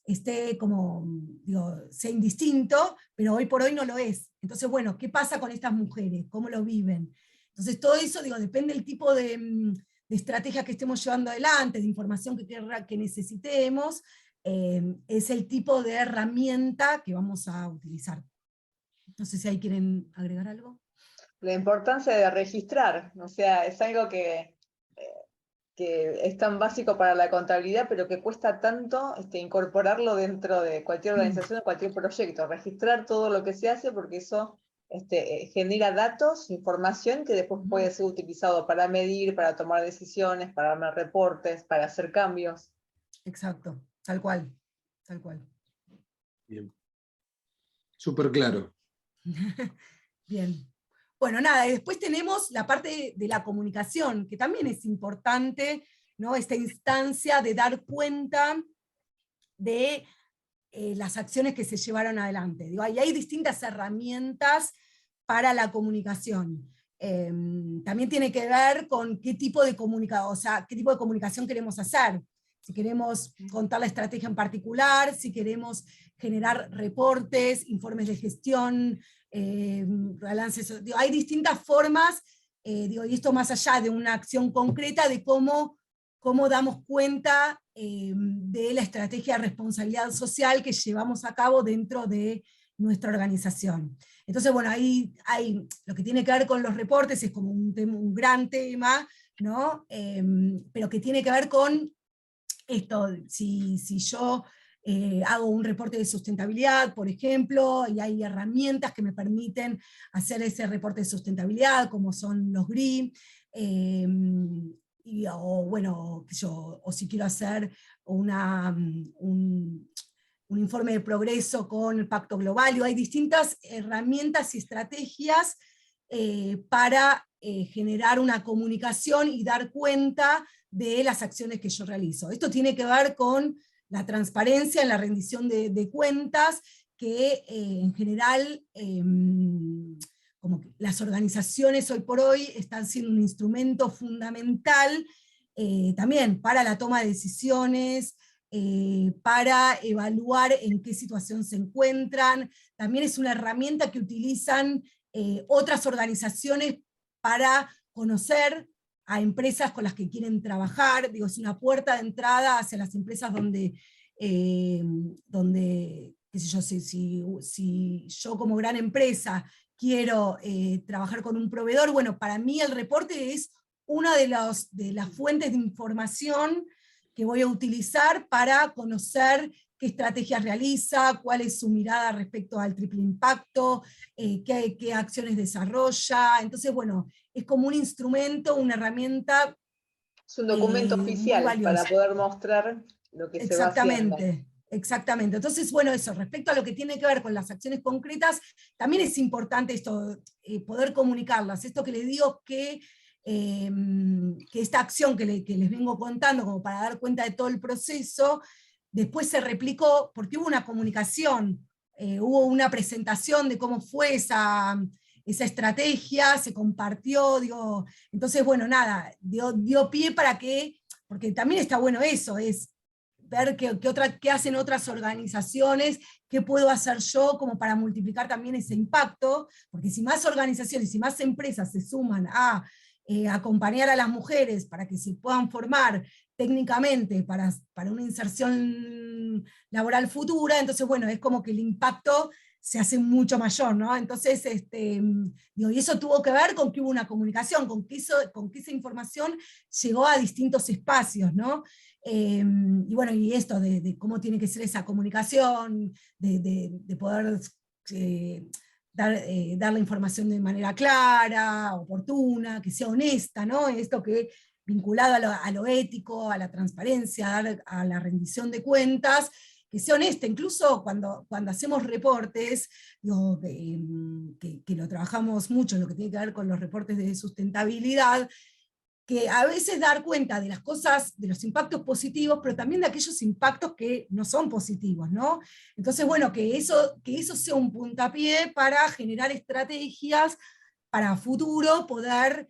[SPEAKER 2] esté como, digo, sea indistinto, pero hoy por hoy no lo es. Entonces, bueno, ¿qué pasa con estas mujeres? ¿Cómo lo viven? Entonces, todo eso, digo, depende del tipo de estrategias que estemos llevando adelante, de información que necesitemos, es el tipo de herramienta que vamos a utilizar. No sé si ahí quieren agregar algo.
[SPEAKER 1] La importancia de registrar, o sea, es algo que es tan básico para la contabilidad, pero que cuesta tanto incorporarlo dentro de cualquier organización o cualquier proyecto, registrar todo lo que se hace, porque eso genera datos, información que después puede ser utilizado para medir, para tomar decisiones, para armar reportes, para hacer cambios.
[SPEAKER 2] Exacto, tal cual, tal cual.
[SPEAKER 3] Bien. Súper claro.
[SPEAKER 2] Bien. Bueno, nada, y después tenemos la parte de la comunicación, que también es importante, ¿no? Esta instancia de dar cuenta de las acciones que se llevaron adelante. Digo, ahí hay distintas herramientas para la comunicación. También tiene que ver con qué tipo de comunicación queremos hacer. Si queremos contar la estrategia en particular, si queremos generar reportes, informes de gestión, balances. Digo, hay distintas formas, y esto más allá de una acción concreta, de cómo damos cuenta de la estrategia de responsabilidad social que llevamos a cabo dentro de nuestra organización. Entonces, bueno, ahí hay lo que tiene que ver con los reportes, es como un gran tema, ¿no? Pero que tiene que ver con esto, si yo hago un reporte de sustentabilidad, por ejemplo, y hay herramientas que me permiten hacer ese reporte de sustentabilidad, como son los GRI, o si quiero hacer un informe de progreso con el Pacto Global. Hay distintas herramientas y estrategias para generar una comunicación y dar cuenta de las acciones que yo realizo. Esto tiene que ver con la transparencia en la rendición de cuentas, que en general como que las organizaciones hoy por hoy están siendo un instrumento fundamental también para la toma de decisiones, para evaluar en qué situación se encuentran. También es una herramienta que utilizan otras organizaciones para conocer a empresas con las que quieren trabajar. Digo, es una puerta de entrada hacia las empresas donde qué sé yo, si yo como gran empresa quiero trabajar con un proveedor, bueno, para mí el reporte es una de las fuentes de información que voy a utilizar para conocer qué estrategias realiza, cuál es su mirada respecto al triple impacto, qué acciones desarrolla. Entonces, bueno, es como un instrumento, una herramienta.
[SPEAKER 1] Es un documento
[SPEAKER 2] Muy
[SPEAKER 1] oficial
[SPEAKER 2] valioso.
[SPEAKER 1] para poder mostrar lo que se va haciendo.
[SPEAKER 2] Exactamente. Entonces, bueno, eso, respecto a lo que tiene que ver con las acciones concretas, también es importante esto, poder comunicarlas. Esto que les digo que esta acción que les vengo contando, como para dar cuenta de todo el proceso, después se replicó, porque hubo una comunicación, hubo una presentación de cómo fue esa estrategia, se compartió, digo, entonces, bueno, nada, dio pie para que, porque también está bueno eso, es ver qué hacen otras organizaciones, qué puedo hacer yo como para multiplicar también ese impacto, porque si más organizaciones, si más empresas se suman a acompañar a las mujeres para que se puedan formar técnicamente para una inserción laboral futura, entonces bueno, es como que el impacto se hace mucho mayor, ¿no? Entonces, y eso tuvo que ver con que hubo una comunicación, con que esa información llegó a distintos espacios, ¿no? Y bueno, y esto de cómo tiene que ser esa comunicación, de poder dar la información de manera clara, oportuna, que sea honesta, ¿no? Esto que vinculado a lo ético, a la transparencia, a la rendición de cuentas, que sea honesta, incluso cuando hacemos reportes, digo, que lo trabajamos mucho en lo que tiene que ver con los reportes de sustentabilidad, que a veces dar cuenta de las cosas, de los impactos positivos, pero también de aquellos impactos que no son positivos, ¿no? Entonces, bueno, que eso sea un puntapié para generar estrategias para futuro, poder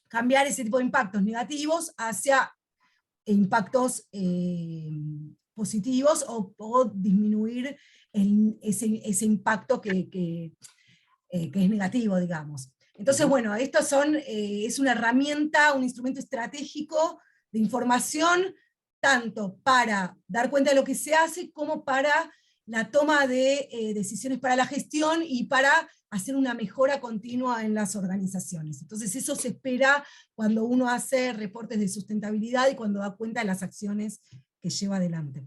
[SPEAKER 2] cambiar ese tipo de impactos negativos hacia impactos positivos o disminuir ese impacto que es negativo, digamos. Entonces, bueno, esto es una herramienta, un instrumento estratégico de información, tanto para dar cuenta de lo que se hace, como para la toma de decisiones para la gestión y para hacer una mejora continua en las organizaciones. Entonces eso se espera cuando uno hace reportes de sustentabilidad y cuando da cuenta de las acciones que lleva adelante.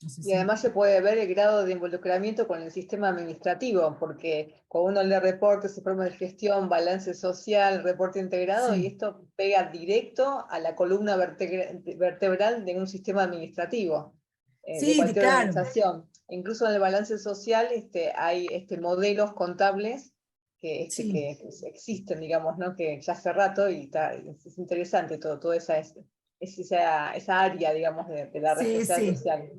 [SPEAKER 2] No sé
[SPEAKER 1] Y además se puede ver el grado de involucramiento con el sistema administrativo, porque cuando uno lee reportes, informes de gestión, balance social, reporte integrado, y esto pega directo a la columna vertebral de un sistema administrativo, de cualquier organización. Incluso en el balance social hay modelos contables que existen, digamos, ¿no? Que ya hace rato, y es interesante toda esa área, digamos, de la responsabilidad social.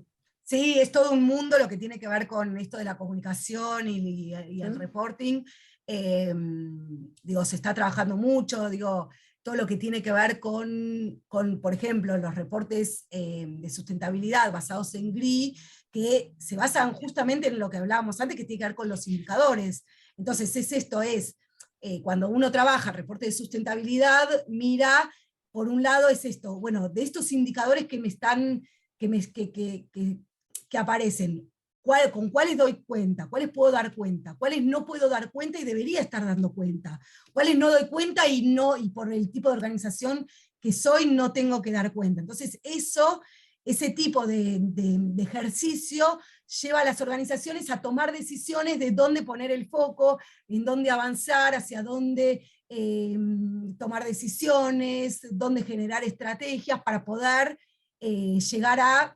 [SPEAKER 2] Sí, es todo un mundo lo que tiene que ver con esto de la comunicación y el reporting. Se está trabajando mucho, todo lo que tiene que ver con por ejemplo, los reportes de sustentabilidad basados en GRI, que se basan justamente en lo que hablábamos antes, que tiene que ver con los indicadores. Entonces, cuando uno trabaja reporte de sustentabilidad, mira, por un lado es esto, bueno, de estos indicadores que aparecen, con cuáles doy cuenta, cuáles puedo dar cuenta, cuáles no puedo dar cuenta y debería estar dando cuenta, cuáles no doy cuenta y por el tipo de organización que soy no tengo que dar cuenta. Entonces ese tipo de ejercicio lleva a las organizaciones a tomar decisiones de dónde poner el foco, en dónde avanzar, hacia dónde tomar decisiones, dónde generar estrategias para poder llegar a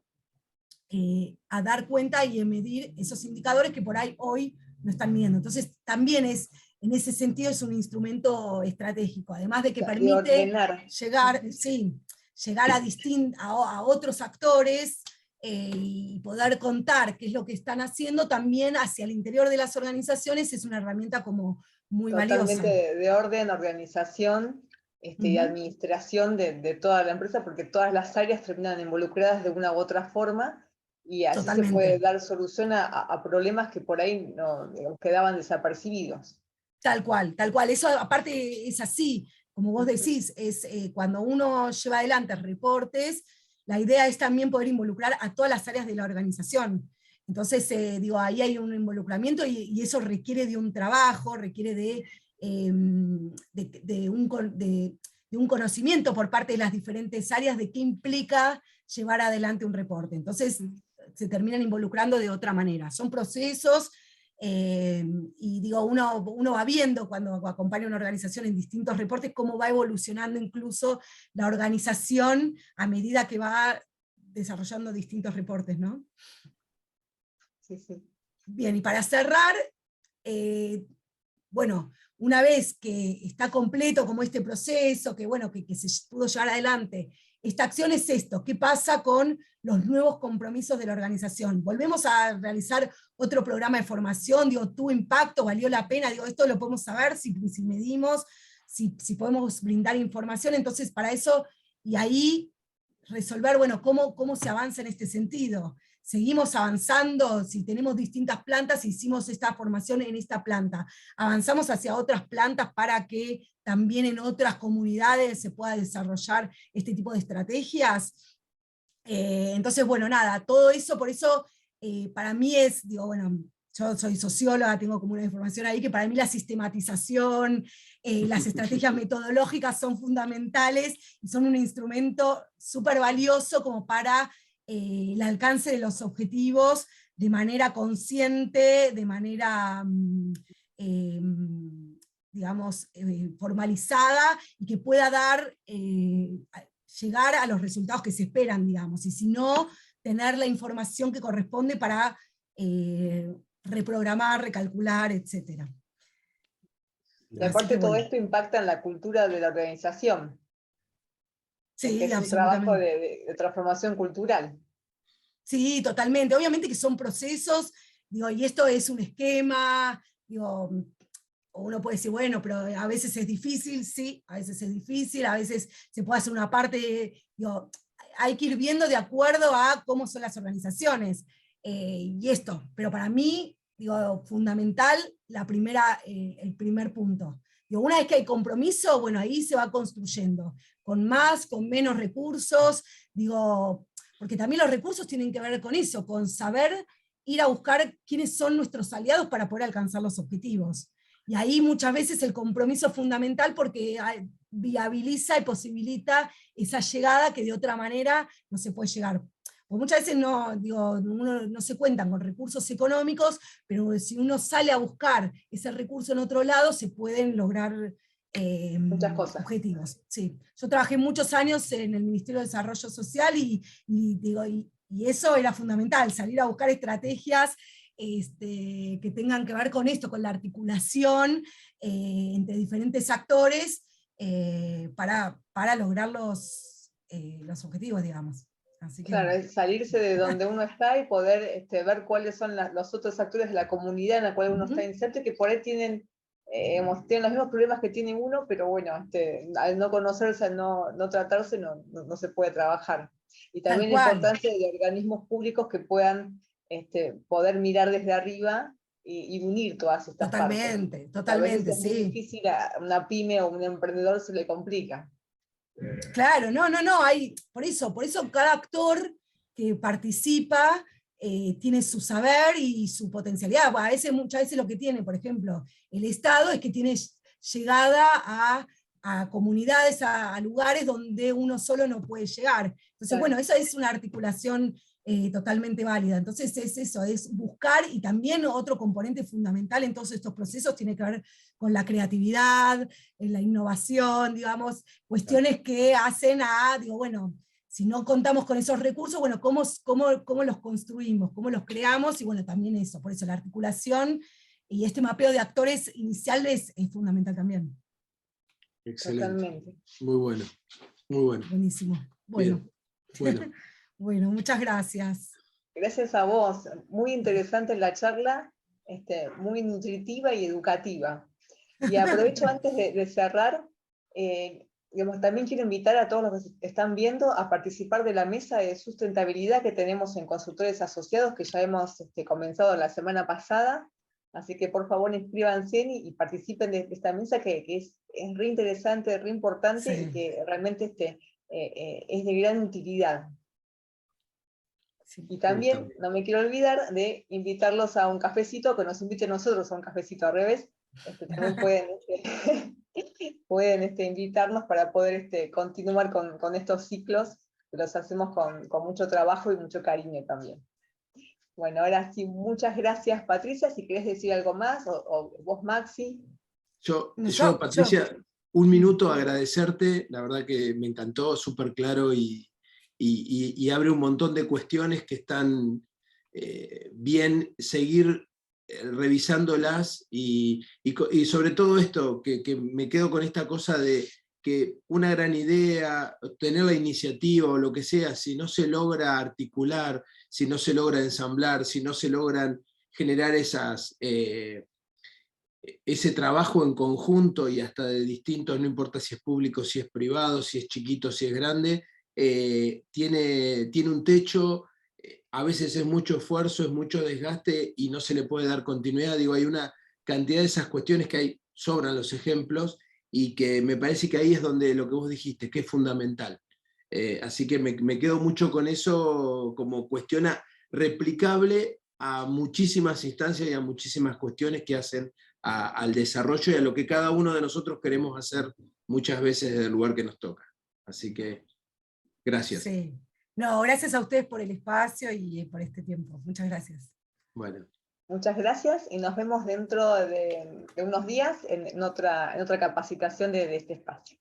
[SPEAKER 2] dar cuenta y a medir esos indicadores que por ahí hoy no están midiendo. Entonces también en ese sentido es un instrumento estratégico, además de que permite llegar a otros actores y poder contar qué es lo que están haciendo también hacia el interior de las organizaciones. Es una herramienta como muy valiosa.
[SPEAKER 1] Totalmente de orden, organización y administración de toda la empresa, porque todas las áreas terminan involucradas de una u otra forma, y así
[SPEAKER 2] Totalmente.
[SPEAKER 1] se puede dar solución a problemas que por ahí no quedaban desapercibidos.
[SPEAKER 2] Tal cual. Eso aparte es así, como vos decís, es cuando uno lleva adelante reportes, la idea es también poder involucrar a todas las áreas de la organización. Entonces, ahí hay un involucramiento y eso requiere de un trabajo, requiere de un conocimiento por parte de las diferentes áreas de qué implica llevar adelante un reporte. Entonces, se terminan involucrando de otra manera. Son procesos, y uno va viendo cuando acompaña una organización en distintos reportes cómo va evolucionando incluso la organización a medida que va desarrollando distintos reportes, ¿no?
[SPEAKER 1] Sí, sí.
[SPEAKER 2] Bien, y para cerrar, una vez que está completo como este proceso, que se pudo llevar adelante, esta acción es esto: ¿qué pasa con los nuevos compromisos de la organización? ¿Volvemos a realizar otro programa de formación? ¿Tuvo impacto? ¿Valió la pena? Esto lo podemos saber si medimos, si podemos brindar información. Entonces, para eso, y ahí resolver, cómo se avanza en este sentido. Seguimos avanzando, si tenemos distintas plantas, hicimos esta formación en esta planta, avanzamos hacia otras plantas para que también en otras comunidades se pueda desarrollar este tipo de estrategias. Entonces, todo eso, por eso para mí yo soy socióloga, tengo como una información ahí, que para mí la sistematización, las estrategias metodológicas son fundamentales y son un instrumento súper valioso como para el alcance de los objetivos de manera consciente, de manera, formalizada, y que pueda llegar a los resultados que se esperan, y si no, tener la información que corresponde para reprogramar, recalcular, etc.
[SPEAKER 1] Y aparte todo esto impacta en la cultura de la organización.
[SPEAKER 2] Sí,
[SPEAKER 1] es un trabajo de transformación cultural.
[SPEAKER 2] Sí, totalmente. Obviamente que son procesos, y esto es un esquema, uno puede decir, pero a veces es difícil, sí, a veces es difícil, a veces se puede hacer una parte, hay que ir viendo de acuerdo a cómo son las organizaciones. Pero para mí, fundamental, el primer punto. Digo, una vez que hay compromiso, bueno, ahí se va construyendo, con más, con menos recursos, digo, porque también los recursos tienen que ver con eso, con saber ir a buscar quiénes son nuestros aliados para poder alcanzar los objetivos. Y ahí muchas veces el compromiso es fundamental porque viabiliza y posibilita esa llegada que de otra manera no se puede llegar. Porque muchas veces uno no se cuentan con recursos económicos, pero si uno sale a buscar ese recurso en otro lado, se pueden lograr
[SPEAKER 1] muchas cosas.
[SPEAKER 2] objetivos. Sí. Yo trabajé muchos años en el Ministerio de Desarrollo Social y eso era fundamental, salir a buscar estrategias que tengan que ver con esto, con la articulación entre diferentes actores para lograr los objetivos, digamos. Así que,
[SPEAKER 1] claro, es salirse de donde uno está y poder ver cuáles son los otros actores de la comunidad en la cual uno está inserto, y que por ahí tienen los mismos problemas que tiene uno, pero bueno, al no conocerse, al no tratarse, no se puede trabajar. Y también la importancia de organismos públicos que puedan poder mirar desde arriba y unir todas estas partes.
[SPEAKER 2] Totalmente,
[SPEAKER 1] A veces es
[SPEAKER 2] sí.
[SPEAKER 1] muy difícil, a una pyme o un emprendedor se le complica.
[SPEAKER 2] Claro, no, por eso cada actor que participa tiene su saber y su potencialidad. Muchas veces lo que tiene, por ejemplo, el Estado es que tiene llegada a comunidades, a lugares donde uno solo no puede llegar. Entonces, bueno, esa es una articulación totalmente válida. Entonces es eso, es buscar, y también otro componente fundamental en todos estos procesos tiene que ver con la creatividad, la innovación, digamos, cuestiones que hacen bueno, si no contamos con esos recursos, bueno, ¿cómo los construimos? ¿Cómo los creamos? Y bueno, también eso, por eso la articulación y este mapeo de actores iniciales es fundamental también.
[SPEAKER 3] Excelente.
[SPEAKER 1] Totalmente.
[SPEAKER 3] Muy bueno, muy bueno.
[SPEAKER 2] Buenísimo. Bueno.
[SPEAKER 3] Bueno.
[SPEAKER 2] Bueno, muchas gracias.
[SPEAKER 1] Gracias a vos. Muy interesante la charla, muy nutritiva y educativa. Y aprovecho antes de cerrar, también quiero invitar a todos los que están viendo a participar de la mesa de sustentabilidad que tenemos en Consultores Asociados, que ya hemos comenzado la semana pasada. Así que por favor inscríbanse y participen de esta mesa que es re interesante, re importante, sí, y que realmente es de gran utilidad. Sí. Y también no me quiero olvidar de invitarlos a un cafecito, que nos inviten nosotros a un cafecito al revés. También pueden invitarnos para poder continuar con estos ciclos, que los hacemos con mucho trabajo y mucho cariño también. Bueno, ahora sí, muchas gracias, Patricia. Si querés decir algo más, o vos, Maxi.
[SPEAKER 3] Yo, Patricia, un minuto agradecerte, la verdad que me encantó, súper claro y abre un montón de cuestiones que están bien seguir revisándolas y sobre todo esto, que me quedo con esta cosa de que una gran idea, tener la iniciativa o lo que sea, si no se logra articular, si no se logra ensamblar, si no se logran generar ese trabajo en conjunto y hasta de distintos, no importa si es público, si es privado, si es chiquito, si es grande, tiene un techo, a veces es mucho esfuerzo, es mucho desgaste y no se le puede dar continuidad. Digo, hay una cantidad de esas cuestiones que sobran los ejemplos y que me parece que ahí es donde lo que vos dijiste, que es fundamental. Así que me quedo mucho con eso como cuestión replicable a muchísimas instancias y a muchísimas cuestiones que hacen al desarrollo y a lo que cada uno de nosotros queremos hacer muchas veces desde el lugar que nos toca. Así que, gracias.
[SPEAKER 2] Sí. No, gracias a ustedes por el espacio y por este tiempo. Muchas gracias.
[SPEAKER 3] Bueno.
[SPEAKER 1] Muchas gracias y nos vemos dentro de unos días en otra capacitación de este espacio.